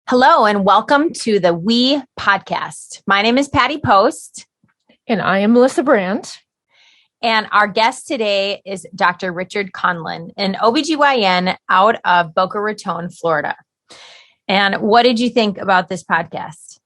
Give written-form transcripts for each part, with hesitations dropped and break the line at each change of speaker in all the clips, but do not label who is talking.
Hello and welcome to the We podcast. My name is Patty Post.
And I am Melissa Brandt.
And our guest today is Dr. Richard Conlen, an OBGYN out of Boca Raton, Florida. And what did you think about this podcast?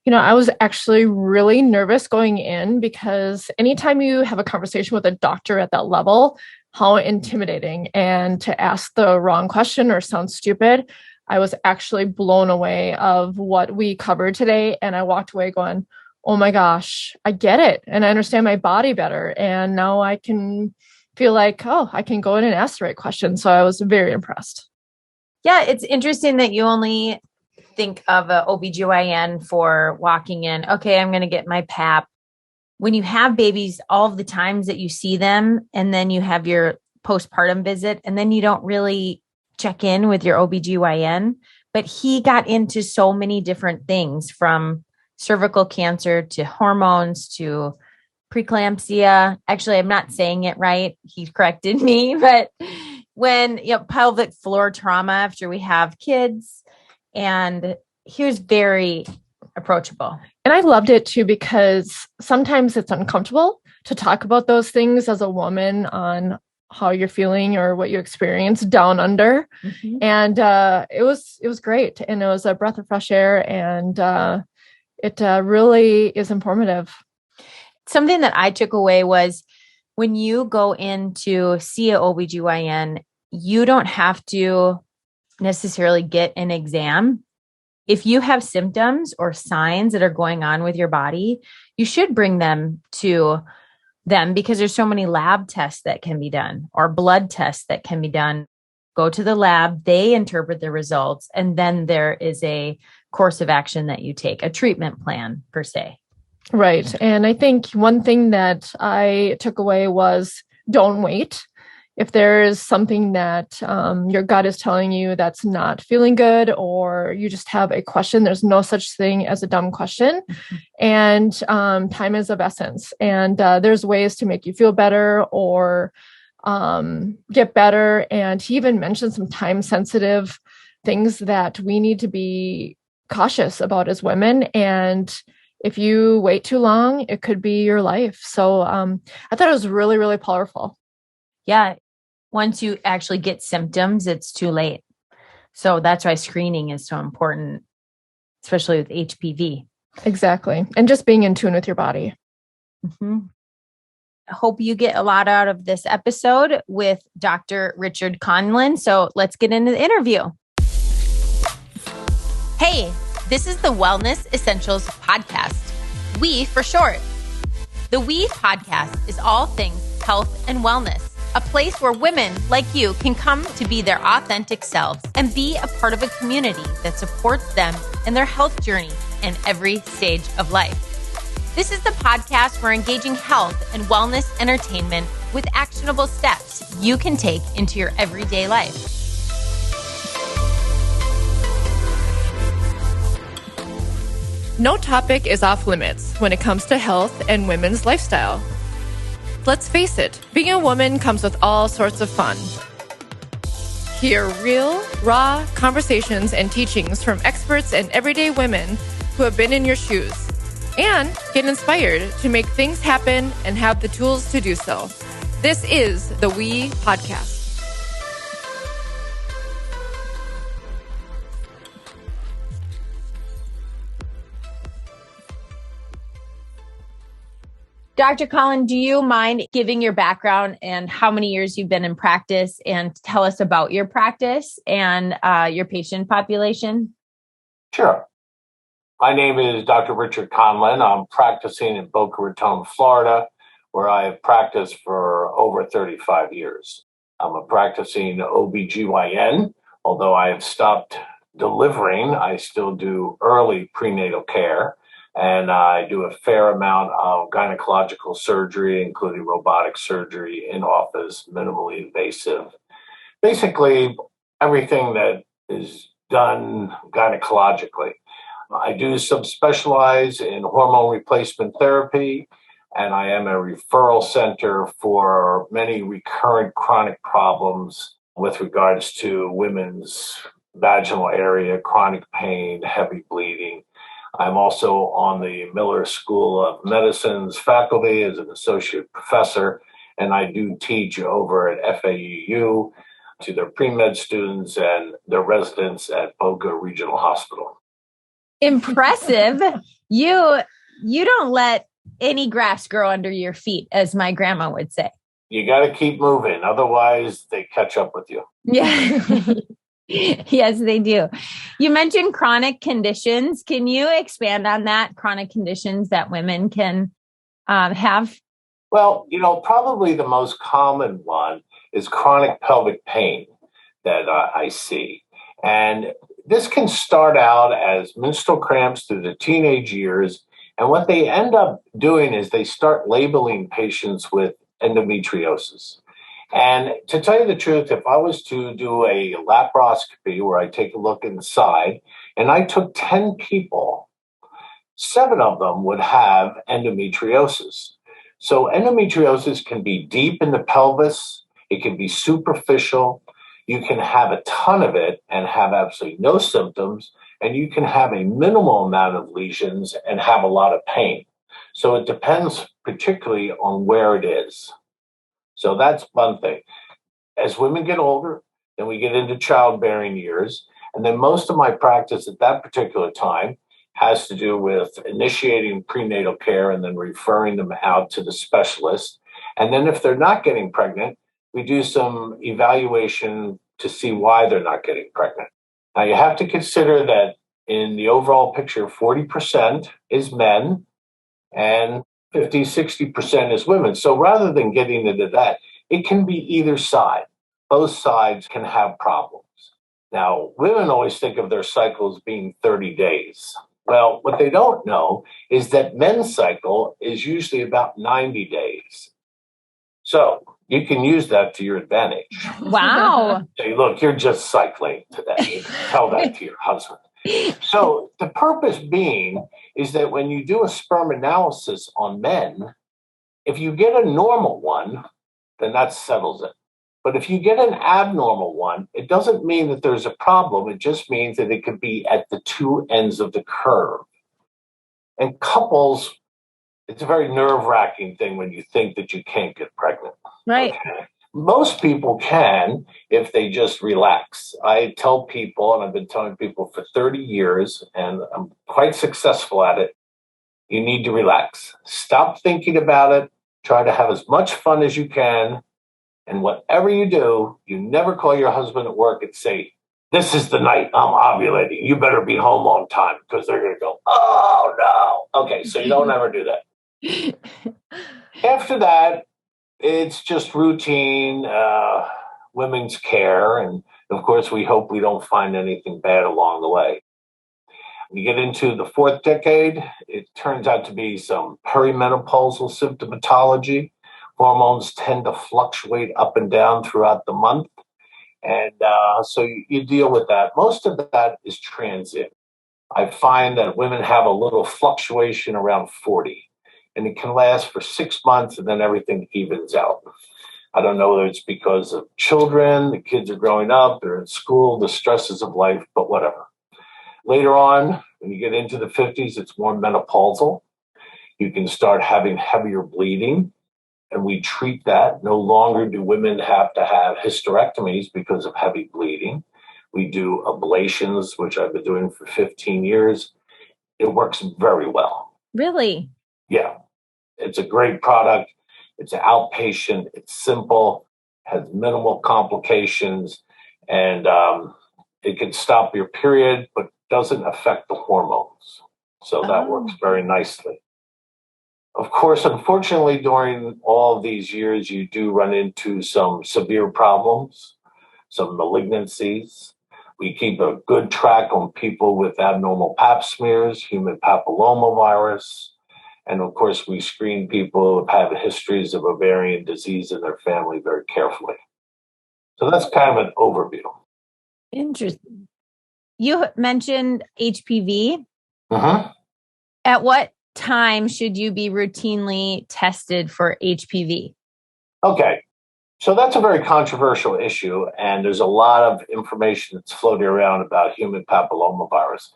I was actually really nervous going in because anytime you have a conversation with a doctor at that level, how intimidating. And to ask the wrong question or sound stupid, I was actually blown away of what we covered today. And I walked away going, oh my gosh, I get it. And I understand my body better. And now I can feel like, I can go in and ask the right question. So I was very impressed.
Yeah, it's interesting that you only think of an OBGYN for walking in. Okay, I'm going to get my PAP. When you have babies, all of the times that you see them, and then you have your postpartum visit, and then you don't really check in with your OBGYN, but he got into so many different things from cervical cancer to hormones to preeclampsia. Actually, I'm not saying it right. He corrected me, but when, pelvic floor trauma after we have kids, and he was very approachable.
And I loved it too, because sometimes it's uncomfortable to talk about those things as a woman on how you're feeling or what you experienced down under. Mm-hmm. And it was great. And it was a breath of fresh air. And it really is informative.
Something that I took away was when you go in to see an OBGYN, you don't have to necessarily get an exam. If you have symptoms or signs that are going on with your body, you should bring them to them because there's so many lab tests that can be done or blood tests that can be done. Go to the lab, they interpret the results, and then there is a course of action that you take, a treatment plan per se.
Right. And I think one thing that I took away was don't wait. If there is something that your gut is telling you that's not feeling good, or you just have a question, there's no such thing as a dumb question. Mm-hmm. And time is of essence. And there's ways to make you feel better or get better. And he even mentioned some time-sensitive things that we need to be cautious about as women. And if you wait too long, it could be your life. So I thought it was really, really powerful.
Yeah. Once you actually get symptoms, it's too late. So that's why screening is so important, especially with HPV.
Exactly. And just being in tune with your body.
Mm-hmm. I hope you get a lot out of this episode with Dr. Richard Conlen. So let's get into the interview. Hey, this is the Wellness Essentials Podcast. We for short. The We Podcast is all things health and wellness. A place where women like you can come to be their authentic selves and be a part of a community that supports them in their health journey in every stage of life. This is the podcast where engaging health and wellness entertainment with actionable steps you can take into your everyday life.
No topic is off limits when it comes to health and women's lifestyle. Let's face it, being a woman comes with all sorts of fun. Hear real, raw conversations and teachings from experts and everyday women who have been in your shoes, and get inspired to make things happen and have the tools to do so. This is the We Podcast.
Dr. Conlen, do you mind giving your background and how many years you've been in practice, and tell us about your practice and your patient population?
Sure. My name is Dr. Richard Conlen. I'm practicing in Boca Raton, Florida, where I have practiced for over 35 years. I'm a practicing OBGYN. Although I have stopped delivering, I still do early prenatal care. And I do a fair amount of gynecological surgery, including robotic surgery, in office, minimally invasive. Basically, everything that is done gynecologically. I do subspecialize in hormone replacement therapy, and I am a referral center for many recurrent chronic problems with regards to women's vaginal area, chronic pain, heavy bleeding. I'm also on the Miller School of Medicine's faculty as an associate professor, and I do teach over at FAUU to their pre-med students and their residents at Boca Regional Hospital.
Impressive. You don't let any grass grow under your feet, as my grandma would say.
You got to keep moving. Otherwise, they catch up with you.
Yeah. Yes, they do. You mentioned chronic conditions. Can you expand on that? Chronic conditions that women can have?
Well, probably the most common one is chronic pelvic pain that I see. And this can start out as menstrual cramps through the teenage years. And what they end up doing is they start labeling patients with endometriosis. And to tell you the truth, if I was to do a laparoscopy where I take a look inside and I took 10 people, 7 of them would have endometriosis. So endometriosis can be deep in the pelvis. It can be superficial. You can have a ton of it and have absolutely no symptoms. And you can have a minimal amount of lesions and have a lot of pain. So it depends particularly on where it is. So that's one thing. As women get older, then we get into childbearing years. And then most of my practice at that particular time has to do with initiating prenatal care and then referring them out to the specialist. And then if they're not getting pregnant, we do some evaluation to see why they're not getting pregnant. Now, you have to consider that in the overall picture, 40% is men and 50, 60% is women. So rather than getting into that, it can be either side. Both sides can have problems. Now, women always think of their cycles being 30 days. Well, what they don't know is that men's cycle is usually about 90 days. So you can use that to your advantage.
Wow.
Say, look, you're just cycling today. Tell that to your husband. So the purpose being is that when you do a sperm analysis on men, if you get a normal one, then that settles it. But if you get an abnormal one, it doesn't mean that there's a problem. It just means that it could be at the two ends of the curve. And couples, it's a very nerve-wracking thing when you think that you can't get pregnant.
Right.
Okay? Most people can if they just relax. I tell people, and I've been telling people for 30 years, and I'm quite successful at it, you need to relax. Stop thinking about it. Try to have as much fun as you can. And whatever you do, you never call your husband at work and say, this is the night I'm ovulating. You better be home on time, because they're going to go, oh, no. Okay, so you don't ever do that. After that, it's just routine women's care. And of course, we hope we don't find anything bad along the way. You get into the 4th decade, it turns out to be some perimenopausal symptomatology. Hormones tend to fluctuate up and down throughout the month. And so you deal with that. Most of that is transient. I find that women have a little fluctuation around 40. And it can last for 6 months, and then everything evens out. I don't know whether it's because of children, the kids are growing up, they're in school, the stresses of life, but whatever. Later on, when you get into the 50s, it's more menopausal. You can start having heavier bleeding, and we treat that. No longer do women have to have hysterectomies because of heavy bleeding. We do ablations, which I've been doing for 15 years. It works very well.
Really?
Yeah. It's a great product. It's an outpatient. It's simple, has minimal complications, and it can stop your period, but doesn't affect the hormones. So that works very nicely. Of course, unfortunately, during all of these years, you do run into some severe problems, some malignancies. We keep a good track on people with abnormal pap smears, human papillomavirus. And of course, we screen people who have histories of ovarian disease in their family very carefully. So that's kind of an overview.
Interesting. You mentioned HPV.
Mm-hmm.
At what time should you be routinely tested for HPV?
Okay. So that's a very controversial issue, and there's a lot of information that's floating around about human papillomavirus.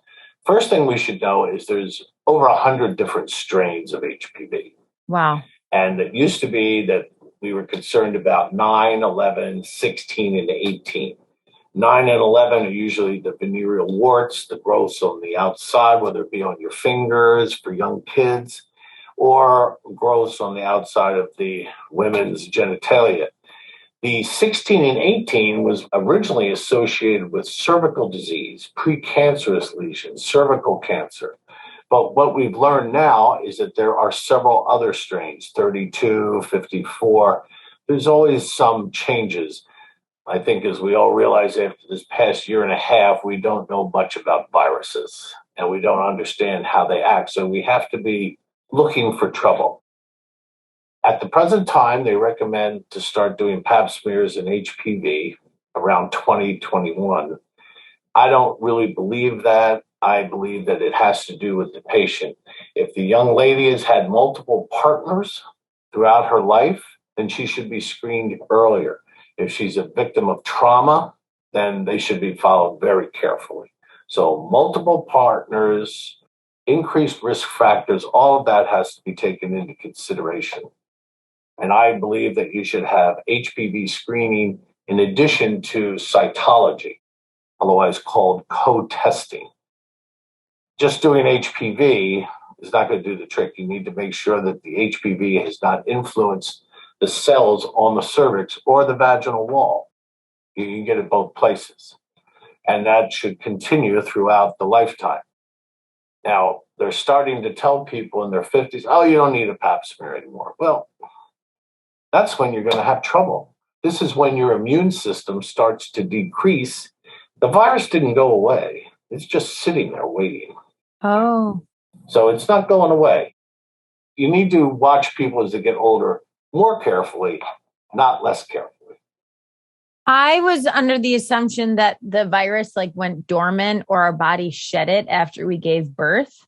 First thing we should know is there's over 100 different strains of HPV.
Wow.
And it used to be that we were concerned about 9, 11, 16, and 18. 9 and 11 are usually the venereal warts, the growths on the outside, whether it be on your fingers for young kids, or growths on the outside of the women's genitalia. The 16 and 18 was originally associated with cervical disease, precancerous lesions, cervical cancer. But what we've learned now is that there are several other strains, 32, 54. There's always some changes. I think as we all realize after this past year and a half, we don't know much about viruses and we don't understand how they act. So we have to be looking for trouble. At the present time, they recommend to start doing pap smears in HPV around 2021. I don't really believe that. I believe that it has to do with the patient. If the young lady has had multiple partners throughout her life, then she should be screened earlier. If she's a victim of trauma, then they should be followed very carefully. So multiple partners, increased risk factors, all of that has to be taken into consideration. And I believe that you should have HPV screening in addition to cytology, otherwise called co-testing. Just doing HPV is not going to do the trick. You need to make sure that the HPV has not influenced the cells on the cervix or the vaginal wall. You can get it both places. And that should continue throughout the lifetime. Now, they're starting to tell people in their 50s, oh, you don't need a pap smear anymore. Well, that's when you're going to have trouble. This is when your immune system starts to decrease. The virus didn't go away. It's just sitting there waiting.
Oh.
So it's not going away. You need to watch people as they get older more carefully, not less carefully.
I was under the assumption that the virus went dormant or our body shed it after we gave birth.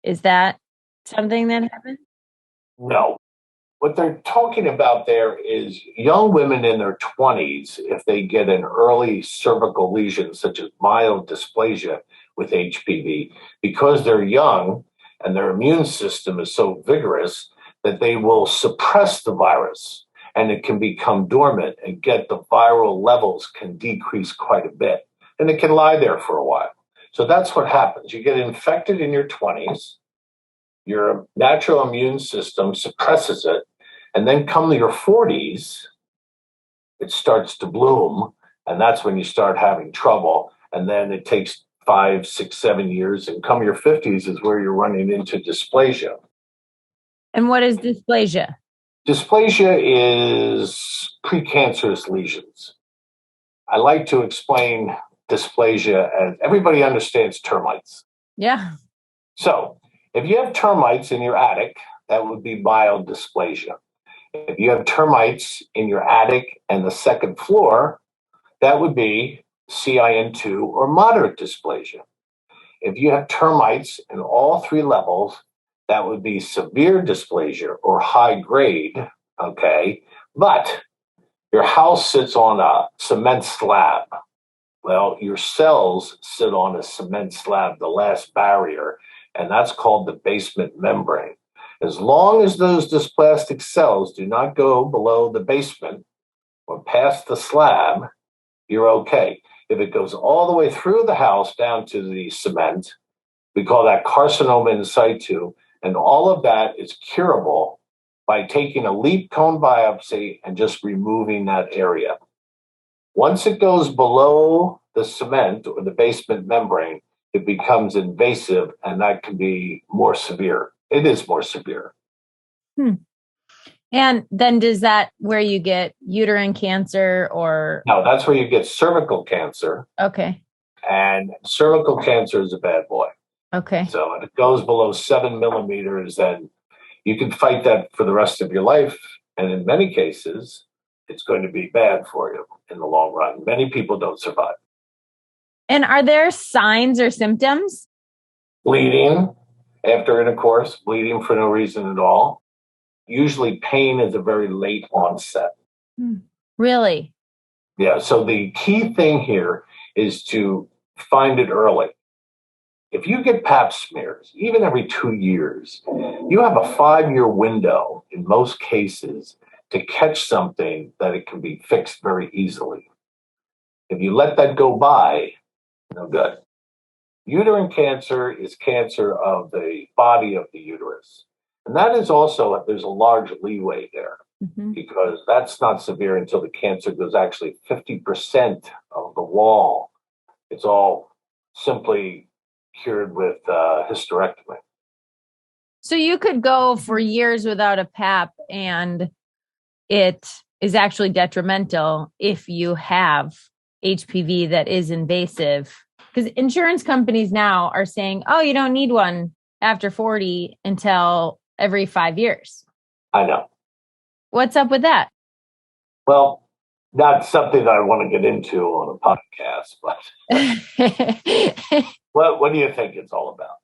Is that something that happened?
No. What they're talking about there is young women in their 20s, if they get an early cervical lesion, such as mild dysplasia with HPV, because they're young and their immune system is so vigorous that they will suppress the virus and it can become dormant and get the viral levels can decrease quite a bit. And it can lie there for a while. So that's what happens. You get infected in your 20s, your natural immune system suppresses it, and then come to your 40s, it starts to bloom, and that's when you start having trouble. And then it takes 5, 6, 7 years, and come your 50s is where you're running into dysplasia.
And what is dysplasia?
Dysplasia is precancerous lesions. I like to explain dysplasia as everybody understands termites.
Yeah.
So if you have termites in your attic, that would be mild dysplasia. If you have termites in your attic and the second floor, that would be CIN2 or moderate dysplasia. If you have termites in all 3 levels, that would be severe dysplasia or high grade, okay? But your house sits on a cement slab. Well, your cells sit on a cement slab, the last barrier, and that's called the basement membrane. As long as those dysplastic cells do not go below the basement or past the slab, you're okay. If it goes all the way through the house down to the cement, we call that carcinoma in situ, and all of that is curable by taking a leaf cone biopsy and just removing that area. Once it goes below the cement or the basement membrane, it becomes invasive, and that can be more severe. It is more severe.
And then does that where you get uterine cancer or?
No, that's where you get cervical cancer.
Okay.
And cervical cancer is a bad boy.
Okay.
So if it goes below 7 millimeters, then you can fight that for the rest of your life. And in many cases, it's going to be bad for you in the long run. Many people don't survive.
And are there signs or symptoms?
Bleeding after intercourse, bleeding for no reason at all. Usually pain is a very late onset.
Really?
Yeah. So the key thing here is to find it early. If you get pap smears, even every 2 years, you have a 5-year window in most cases to catch something that it can be fixed very easily. If you let that go by, no good. Uterine cancer is cancer of the body of the uterus. And that is also, there's a large leeway there because that's not severe until the cancer goes actually 50% of the wall. It's all simply cured with hysterectomy.
So you could go for years without a PAP and it is actually detrimental if you have HPV that is invasive. Because insurance companies now are saying, oh, you don't need one after 40 until every 5 years.
I know.
What's up with that?
Well, not something that I want to get into on a podcast, but what do you think it's all about?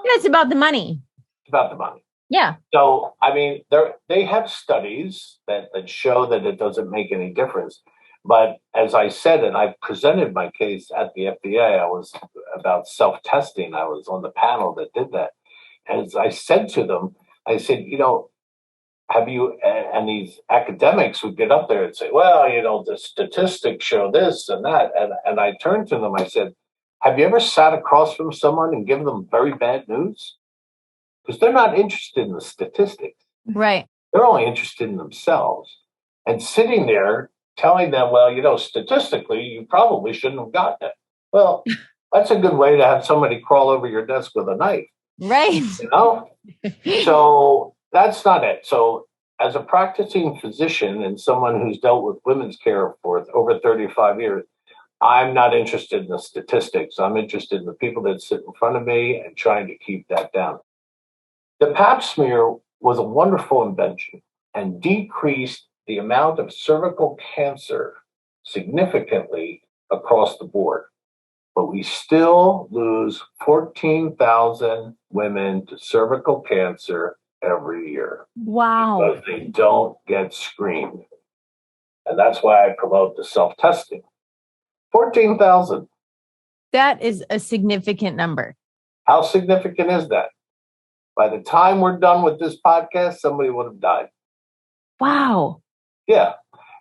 It's about the money.
It's about the money.
Yeah.
So, I mean, they have studies that show that it doesn't make any difference. But as I said, and I presented my case at the FDA, I was about self-testing. I was on the panel that did that. And as I said to them, I said, have you, and these academics would get up there and say, well, the statistics show this and that. And I turned to them, I said, have you ever sat across from someone and given them very bad news? Because they're not interested in the statistics.
Right.
They're only interested in themselves. And sitting there telling them, well, statistically, you probably shouldn't have gotten it. Well, that's a good way to have somebody crawl over your desk with a knife.
Right.
So that's not it. So as a practicing physician and someone who's dealt with women's care for over 35 years, I'm not interested in the statistics. I'm interested in the people that sit in front of me and trying to keep that down. The pap smear was a wonderful invention and decreased the amount of cervical cancer significantly across the board. But we still lose 14,000 women to cervical cancer every year.
Wow.
Because they don't get screened. And that's why I promote the self-testing. 14,000.
That is a significant number.
How significant is that? By the time we're done with this podcast, somebody would have died.
Wow.
Yeah.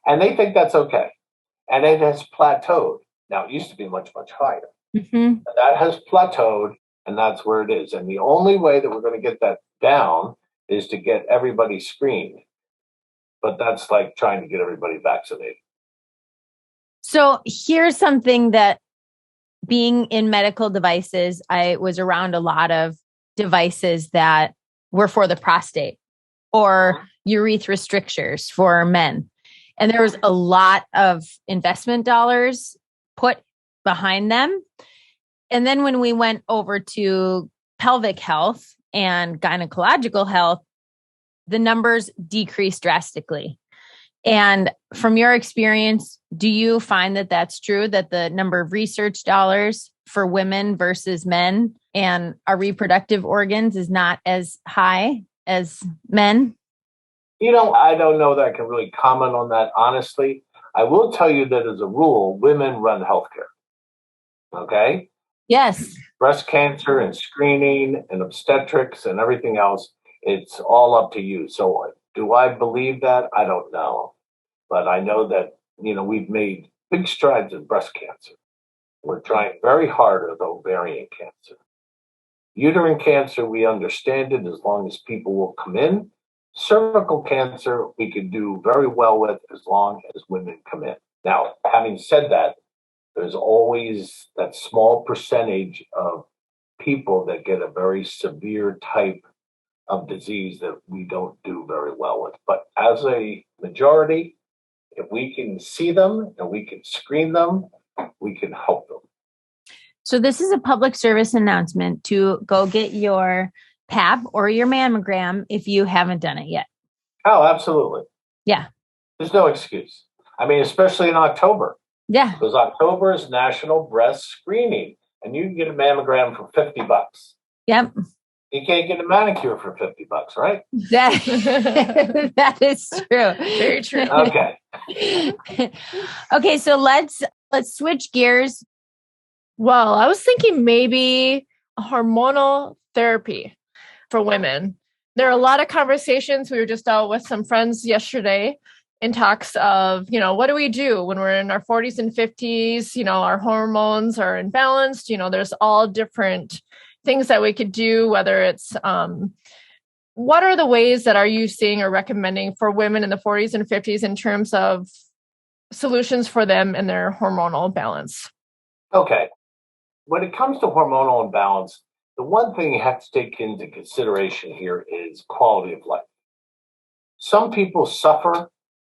And they think that's okay. And it has plateaued. Now, it used to be much, much higher. That has plateaued, and that's where it is. And the only way that we're going to get that down is to get everybody screened. But that's like trying to get everybody vaccinated.
So here's something that, being in medical devices, I was around a lot of devices that were for the prostate or urethra strictures for men. And there was a lot of investment dollars put behind them. And then when we went over to pelvic health and gynecological health, the numbers decreased drastically. And from your experience, do you find that that's true, that the number of research dollars for women versus men and our reproductive organs is not as high as men?
I don't know that I can really comment on that, honestly. I will tell you that as a rule, women run healthcare. Okay?
Yes.
Breast cancer and screening and obstetrics and everything else, it's all up to you. So do I believe that? I don't know. But I know that, we've made big strides in breast cancer. We're trying very hard with ovarian cancer. Uterine cancer, we understand it as long as people will come in. Cervical cancer, we can do very well with as long as women come in. Now, having said that, there's always that small percentage of people that get a very severe type of disease that we don't do very well with. But as a majority, if we can see them and we can screen them, we can help them.
So this is a public service announcement to go get your PAP or your mammogram if you haven't done it yet.
Oh, absolutely.
Yeah.
There's no excuse. I mean, especially in October.
Yeah.
Because October is National Breast Screening, and you can get a mammogram for $50.
Yep.
You can't get a manicure for $50, right?
That is true.
Very true.
Okay.
Okay, so let's switch gears.
Well, I was thinking maybe a hormonal therapy for women. There are a lot of conversations. We were just out with some friends yesterday in talks of, what do we do when we're in our 40s and 50s? Our hormones are imbalanced. There's all different things that we could do, whether it's, what are the ways that are you seeing or recommending for women in the 40s and 50s in terms of solutions for them and their hormonal balance?
Okay. When it comes to hormonal imbalance, the one thing you have to take into consideration here is quality of life. Some people suffer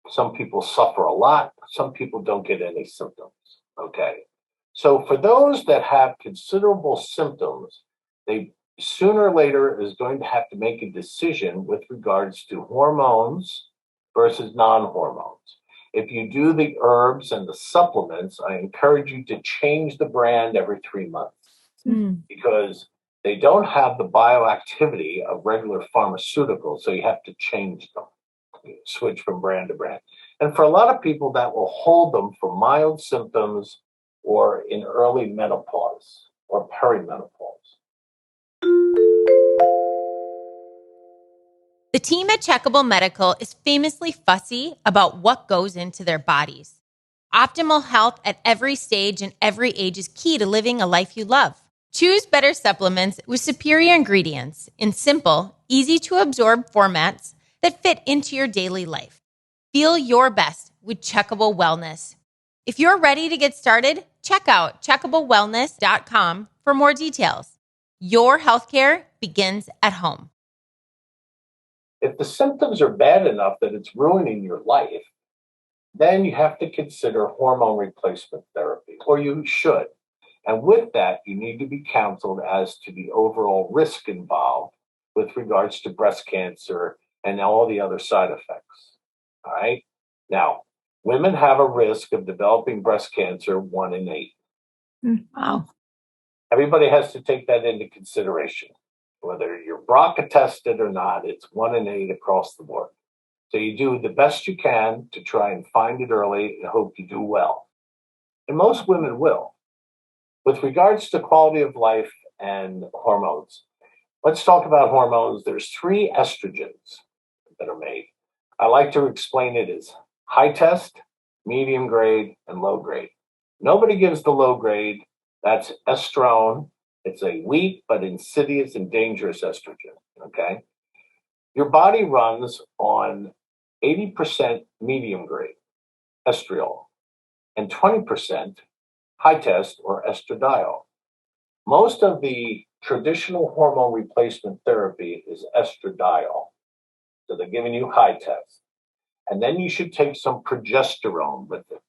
a lot, some people don't get any symptoms. Okay. So for those that have considerable symptoms, they sooner or later is going to have to make a decision with regards to hormones versus non-hormones. If you do the herbs and the supplements, I encourage you to change the brand every 3 months because they don't have the bioactivity of regular pharmaceuticals, so you have to change them, switch from brand to brand. And for a lot of people, that will hold them for mild symptoms or in early menopause or perimenopause.
The team at Checkable Medical is famously fussy about what goes into their bodies. Optimal health at every stage and every age is key to living a life you love. Choose better supplements with superior ingredients in simple, easy-to-absorb formats that fit into your daily life. Feel your best with Checkable Wellness. If you're ready to get started, check out checkablewellness.com for more details. Your healthcare begins at home.
If the symptoms are bad enough that it's ruining your life, then you have to consider hormone replacement therapy, or you should. And with that, you need to be counseled as to the overall risk involved with regards to breast cancer and all the other side effects. All right. Now, women have a risk of developing breast cancer 1 in 8.
Wow.
Everybody has to take that into consideration. Whether you're BRCA tested or not, it's 1 in 8 across the board. So you do the best you can to try and find it early and hope you do well. And most women will. With regards to quality of life and hormones, let's talk about hormones. There's 3 estrogens that are made. I like to explain it as high test, medium grade, and low grade. Nobody gives the low grade. That's estrone. It's a weak but insidious and dangerous estrogen, okay? Your body runs on 80% medium grade estriol and 20% high test or estradiol. Most of the traditional hormone replacement therapy is estradiol. So they're giving you high test. And then you should take some progesterone with it.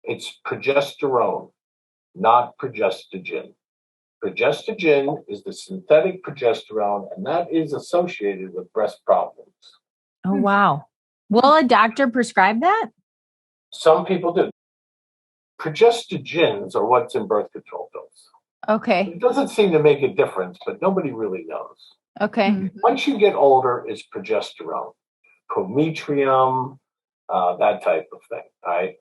It's progesterone, not progestogen. Progestogen is the synthetic progesterone, and that is associated with breast problems.
Oh, wow. Will a doctor prescribe that?
Some people do. Progestogens are what's in birth control pills.
Okay.
It doesn't seem to make a difference, but nobody really knows.
Okay.
Once you get older, it's progesterone, prometrium, that type of thing. All right.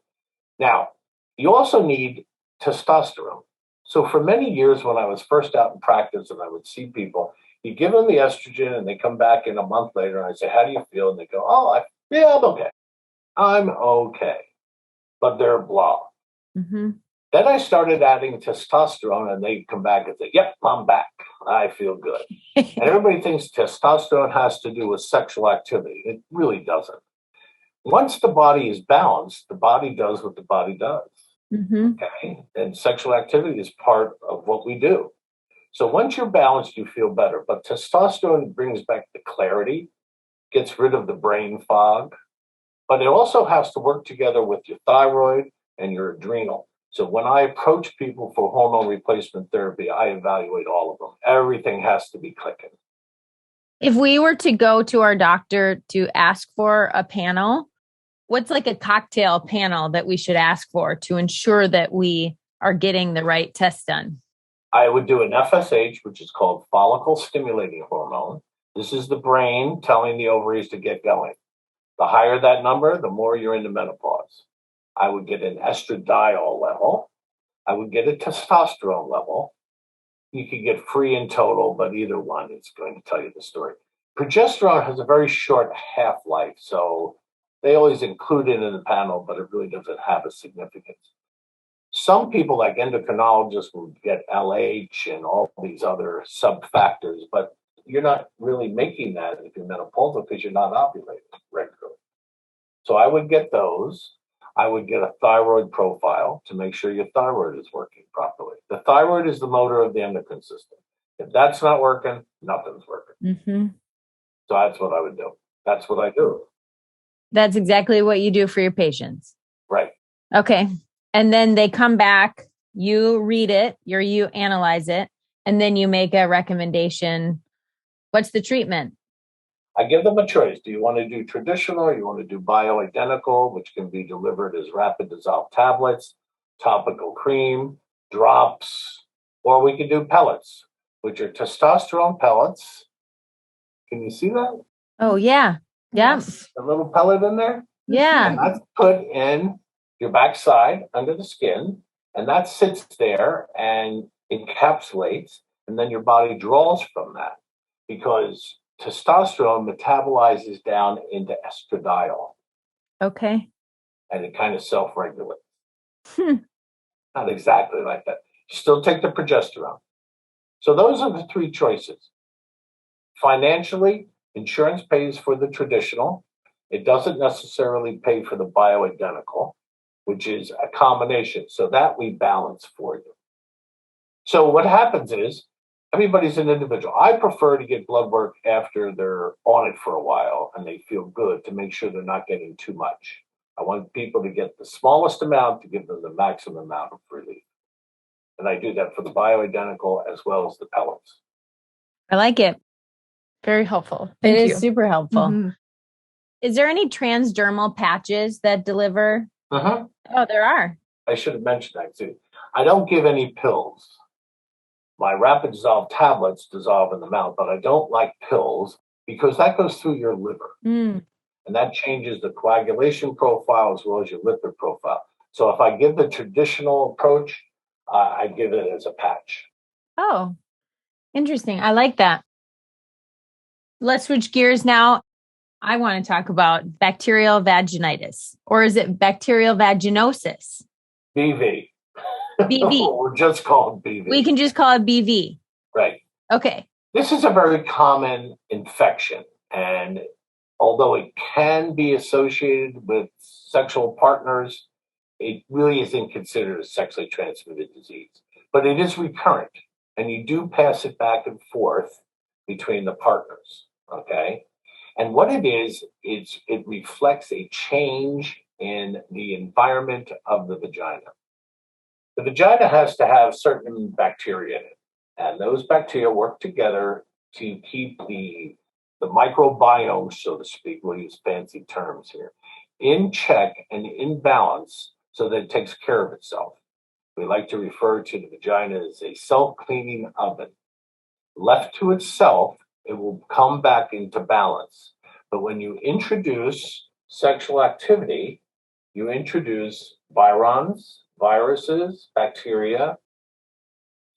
Now, you also need testosterone. So for many years, when I was first out in practice and I would see people, you give them the estrogen and they come back in a month later and I say, how do you feel? And they go, I'm okay. I'm okay. But they're blah.
Mm-hmm.
Then I started adding testosterone and they come back and say, yep, I'm back. I feel good. And everybody thinks testosterone has to do with sexual activity. It really doesn't. Once the body is balanced, the body does what the body does.
Mm-hmm.
Okay. And sexual activity is part of what we do. So once you're balanced, you feel better. But testosterone brings back the clarity, gets rid of the brain fog. But it also has to work together with your thyroid and your adrenal. So when I approach people for hormone replacement therapy, I evaluate all of them. Everything has to be clicking.
If we were to go to our doctor to ask for a panel, what's like a cocktail panel that we should ask for to ensure that we are getting the right test done?
I would do an FSH, which is called follicle stimulating hormone. This is the brain telling the ovaries to get going. The higher that number, the more you're into menopause. I would get an estradiol level. I would get a testosterone level. You could get free in total, but either one is going to tell you the story. Progesterone has a very short half-life, so they always include it in the panel, but it really doesn't have a significance. Some people, like endocrinologists, will get LH and all these other sub-factors, but you're not really making that if you're menopausal because you're not ovulating regularly. So I would get those. I would get a thyroid profile to make sure your thyroid is working properly. The thyroid is the motor of the endocrine system. If that's not working, nothing's working.
Mm-hmm.
So that's what I would do. That's what I do.
That's exactly what you do for your patients.
Right.
Okay. And then they come back, you read it, you analyze it, and then you make a recommendation. What's the treatment?
I give them a choice. Do you want to do traditional? Or you want to do bioidentical, which can be delivered as rapid dissolved tablets, topical cream, drops, or we can do pellets, which are testosterone pellets. Can you see that?
Oh, yeah. Yeah.
Yes.
A little pellet in there?
Yeah.
And that's put in your backside under the skin, and that sits there and encapsulates, and then your body draws from that because testosterone metabolizes down into estradiol.
Okay.
And it kind of self-regulates.
Hmm.
Not exactly like that. You still take the progesterone. So those are the three choices. Financially, insurance pays for the traditional. It doesn't necessarily pay for the bioidentical, which is a combination. So that we balance for you. So what happens is everybody's an individual. I prefer to get blood work after they're on it for a while and they feel good to make sure they're not getting too much. I want people to get the smallest amount to give them the maximum amount of relief. And I do that for the bioidentical as well as the pellets.
I like it.
Very helpful. Thank you.
It is super helpful.
Mm-hmm.
Is there any transdermal patches that deliver?
Uh-huh.
Oh, there are.
I should have mentioned that too. I don't give any pills. My rapid dissolve tablets dissolve in the mouth, but I don't like pills because that goes through your liver.
Mm.
And that changes the coagulation profile as well as your lipid profile. So if I give the traditional approach, I give it as a patch.
Oh, interesting. I like that. Let's switch gears now. I want to talk about bacterial vaginitis, or is it bacterial vaginosis?
BV.
BV.
We're just called BV.
We can just call it BV.
Right.
Okay.
This is a very common infection. And although it can be associated with sexual partners, it really isn't considered a sexually transmitted disease. But it is recurrent, and you do pass it back and forth between the partners, okay? And what it is it reflects a change in the environment of the vagina. The vagina has to have certain bacteria in it, and those bacteria work together to keep the microbiome, so to speak, we'll use fancy terms here, in check and in balance so that it takes care of itself. We like to refer to the vagina as a self-cleaning oven. Left to itself, it will come back into balance. But when you introduce sexual activity, you introduce virons, viruses, bacteria,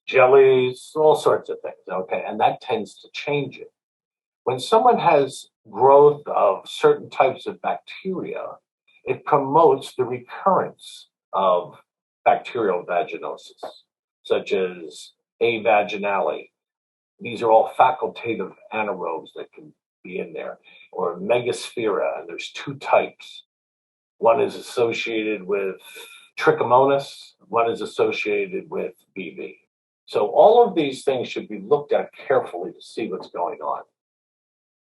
jellies, all sorts of things, okay? And that tends to change it. When someone has growth of certain types of bacteria, it promotes the recurrence of bacterial vaginosis, such as A. vaginale. These are all facultative anaerobes that can be in there, or megasphaera, and there's two types. One is associated with trichomonas, one is associated with BV. So all of these things should be looked at carefully to see what's going on.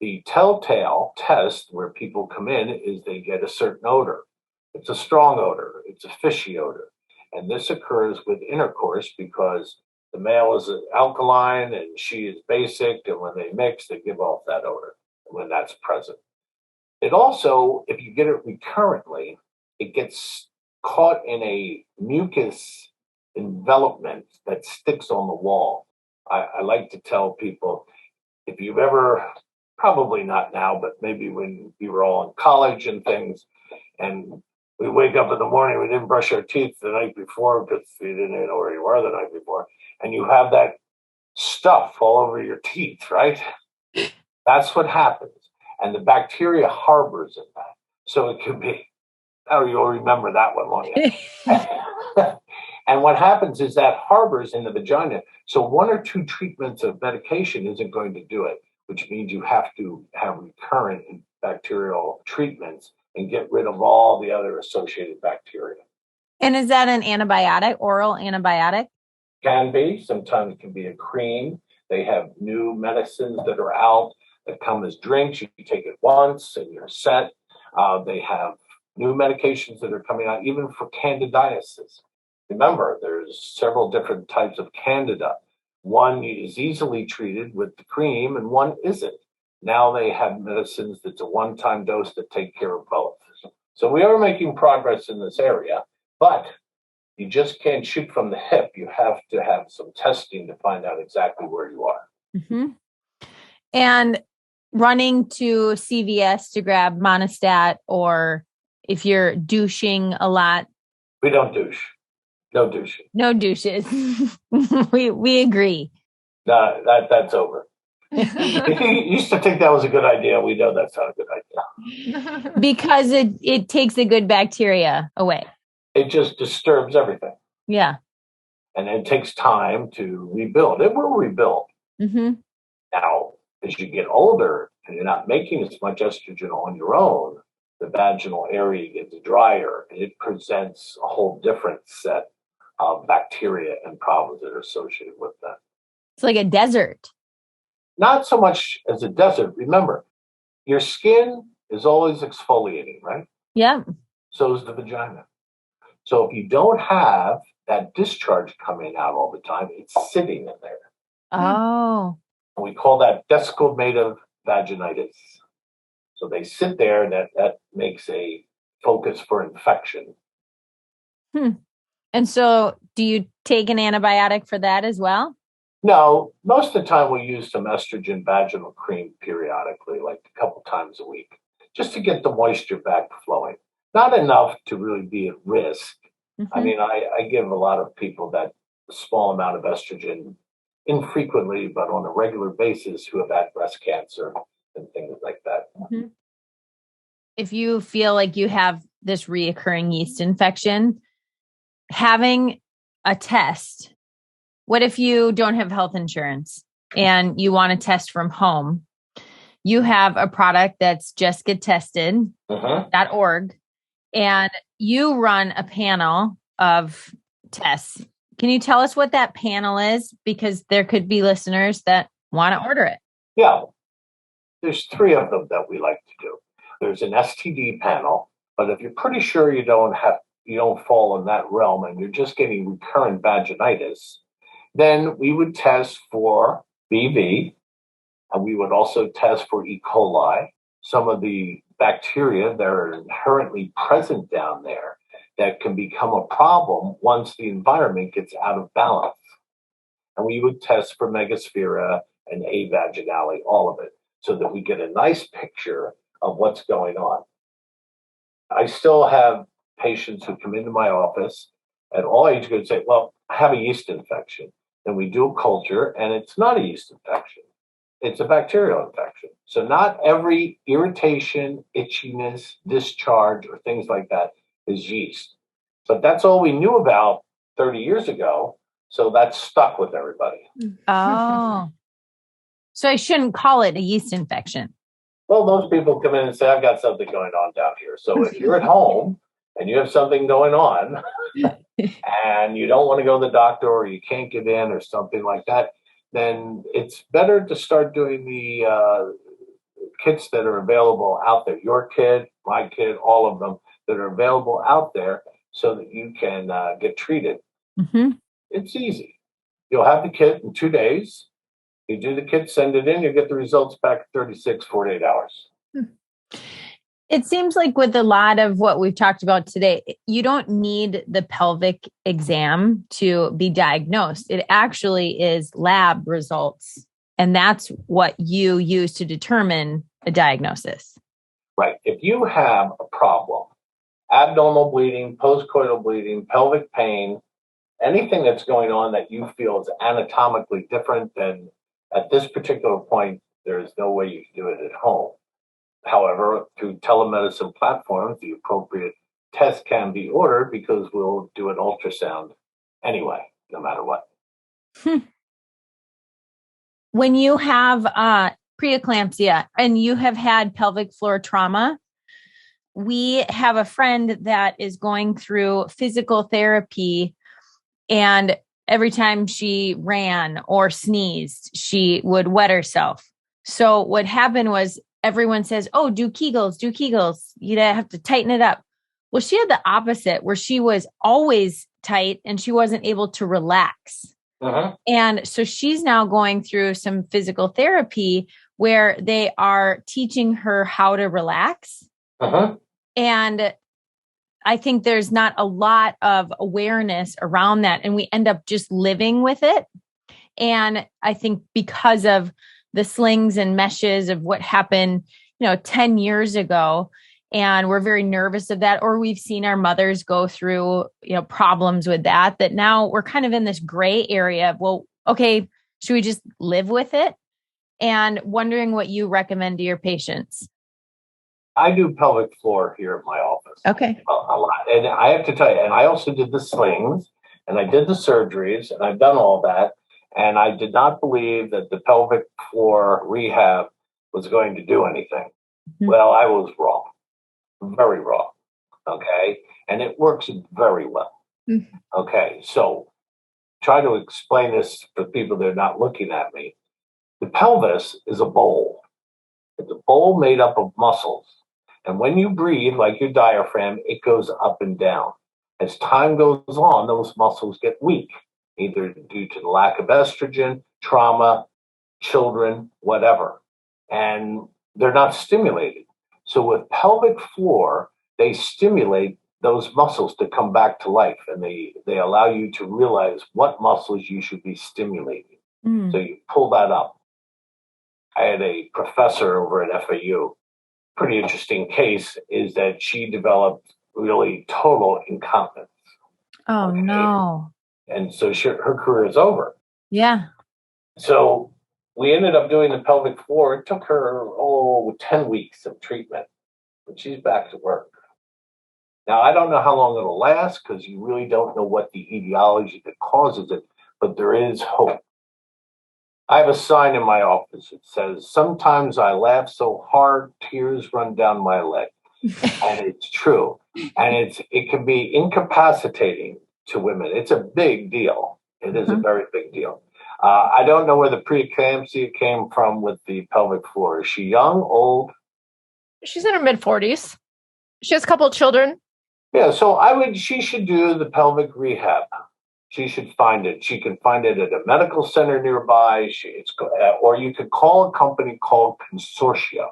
The Telltale Test, where people come in, is they get a certain odor. It's a strong odor. It's a fishy odor. And this occurs with intercourse because the male is alkaline and she is basic, and when they mix, they give off that odor when that's present. It also, if you get it recurrently, it gets caught in a mucus envelopment that sticks on the wall. I like to tell people, if you've ever probably not now, but maybe when we were all in college and things, and we wake up in the morning, we didn't brush our teeth the night before because we didn't even know where you were the night before, and you have that stuff all over your teeth, right? That's what happens. And the bacteria harbors in that. So it could be, oh, you'll remember that one, won't you? And what happens is that harbors in the vagina. So 1 or 2 treatments of medication isn't going to do it, which means you have to have recurrent bacterial treatments and get rid of all the other associated bacteria.
And is that an antibiotic, oral antibiotic?
Can be. Sometimes it can be a cream. They have new medicines that are out that come as drinks. You take it once and you're set. They have new medications that are coming out, even for candidiasis. Remember, there's several different types of candida. One is easily treated with the cream and one isn't. Now they have medicines that's a one-time dose that take care of both. So we are making progress in this area, but you just can't shoot from the hip. You have to have some testing to find out exactly where you are.
Mm-hmm. And running to CVS to grab Monistat, or if you're douching a lot.
We don't douche. No douching.
No douches. we agree.
No, that's over. If you used to think that was a good idea, we know that's not a good idea.
Because it takes the good bacteria away.
It just disturbs everything.
Yeah.
And it takes time to rebuild. It will rebuild.
Mm-hmm.
Now, as you get older and you're not making as much estrogen on your own, the vaginal area gets drier and it presents a whole different set of bacteria and problems that are associated with that.
It's like a desert.
Not so much as a desert. Remember, your skin is always exfoliating, right?
Yeah.
So is the vagina. So if you don't have that discharge coming out all the time, it's sitting in there.
Oh.
And we call that desquamative vaginitis. So they sit there, and that makes a focus for infection.
And so do you take an antibiotic for that as well?
No, most of the time we use some estrogen vaginal cream periodically, like a couple times a week, just to get the moisture back flowing. Not enough to really be at risk. Mm-hmm. I mean, I give a lot of people that small amount of estrogen infrequently, but on a regular basis, who have had breast cancer and things like that.
Mm-hmm. If you feel like you have this reoccurring yeast infection, having a test. What if you don't have health insurance and you want to test from home? You have a product that's justgettested.org, and you run a panel of tests. Can you tell us what that panel is? Because there could be listeners that want to order it.
Yeah. There's 3 of them that we like to do. There's an STD panel, but if you're pretty sure you don't fall in that realm and you're just getting recurrent vaginitis, then we would test for BV, and we would also test for E. coli, some of the bacteria that are inherently present down there that can become a problem once the environment gets out of balance. And we would test for Megasphaera and A. vaginale, all of it, so that we get a nice picture of what's going on. I still have patients who come into my office at all age groups say, well, I have a yeast infection. Then we do a culture, and it's not a yeast infection. It's a bacterial infection. So not every irritation, itchiness, discharge, or things like that is yeast. But that's all we knew about 30 years ago. So that's stuck with everybody.
Oh. So I shouldn't call it a yeast infection.
Well, most people come in and say, I've got something going on down here. So if you're at home and you have something going on and you don't want to go to the doctor, or you can't get in or something like that, then it's better to start doing the kits that are available out there. Your kit, my kit, all of them that are available out there so that you can get treated.
Mm-hmm.
It's easy. You'll have the kit in 2 days. You do the kit, send it in, you get the results back in 36, 48 hours.
It seems like with a lot of what we've talked about today, you don't need the pelvic exam to be diagnosed. It actually is lab results And that's what you use to determine a diagnosis.
Right. If you have a problem, abdominal bleeding, postcoital bleeding, pelvic pain, anything that's going on that you feel is anatomically different, then at this particular point, there's no way you can do it at home. However, through telemedicine platforms, the appropriate test can be ordered because we'll do an ultrasound anyway, no matter what.
When you have preeclampsia and you have had pelvic floor trauma, we have a friend that is going through physical therapy, and every time she ran or sneezed, she would wet herself. So what happened was everyone says, oh, do Kegels. You have to tighten it up. Well, she had the opposite, where she was always tight and she wasn't able to relax. And so she's now going through some physical therapy where they are teaching her how to relax. And I think there's not a lot of awareness around that, and we end up just living with it. And I think because of the slings and meshes of what happened, 10 years ago, and we're very nervous of that, or we've seen our mothers go through, problems with that now we're kind of in this gray area of, well, okay, should we just live with it? And wondering what you recommend to your patients.
I do pelvic floor here at my office.
Okay.
A lot. And I have to tell you, and I also did the slings and I did the surgeries and I've done all that. And I did not believe that the pelvic floor rehab was going to do anything. Well, I was wrong. Very wrong. Okay. And it works very well. Okay. So try to explain this for people that are not looking at me. The pelvis is a bowl. It's a bowl made up of muscles. And when you breathe, like your diaphragm, it goes up and down. As time goes on, those muscles get weak, either due to the lack of estrogen, trauma, children, whatever. And they're not stimulated. So with pelvic floor, they stimulate those muscles to come back to life. And they allow you to realize what muscles you should be stimulating. So you pull that up. I had a professor over at FAU. Pretty interesting case is that she developed really total incontinence.
Oh, okay? No.
And so her career is over.
Yeah.
So we ended up doing the pelvic floor. It took her, 10 weeks of treatment, but she's back to work. Now, I don't know how long it'll last because you really don't know what the etiology that causes it, but there is hope. I have a sign in my office that says, sometimes I laugh so hard, tears run down my leg. And it's true. And it can be incapacitating to women. It's a big deal. It is a very big deal. I don't know where the preeclampsia came from with the pelvic floor. Is she young, old?
She's in her mid-40s. She has a couple of children.
Yeah, so she should do the pelvic rehab. She should find it. She can find it at a medical center nearby. Or you could call a company called Consortia.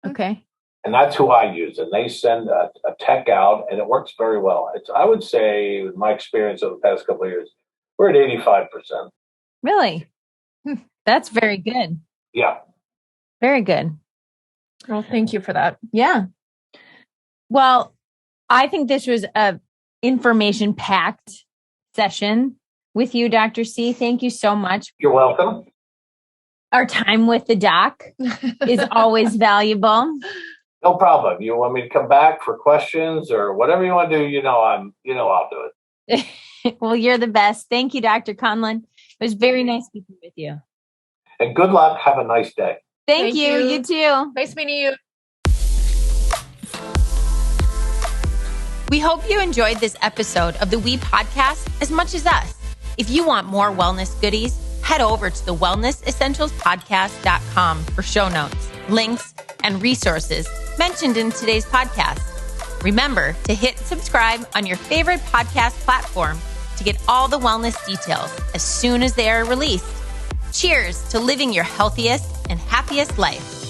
Okay.
And that's who I use. And they send a tech out, and it works very well. I would say, with my experience over the past couple of years, we're at 85%.
Really? That's very good.
Yeah.
Very good.
Well, thank you for that.
Yeah. Well, I think this was a information-packed session with you, Dr. C. Thank you so much.
You're welcome.
Our time with the doc is always valuable.
No problem. You want me to come back for questions or whatever you want to do, I'll do it.
Well, you're the best. Thank you, Dr. Conlen. It was very nice speaking with you.
And good luck. Have a nice day.
Thank you. You too.
Nice meeting you.
We hope you enjoyed this episode of the We Podcast as much as us. If you want more wellness goodies, head over to the wellnessessentialspodcast.com for show notes, links, and resources mentioned in today's podcast. Remember to hit subscribe on your favorite podcast platform to get all the wellness details as soon as they are released. Cheers to living your healthiest and happiest life.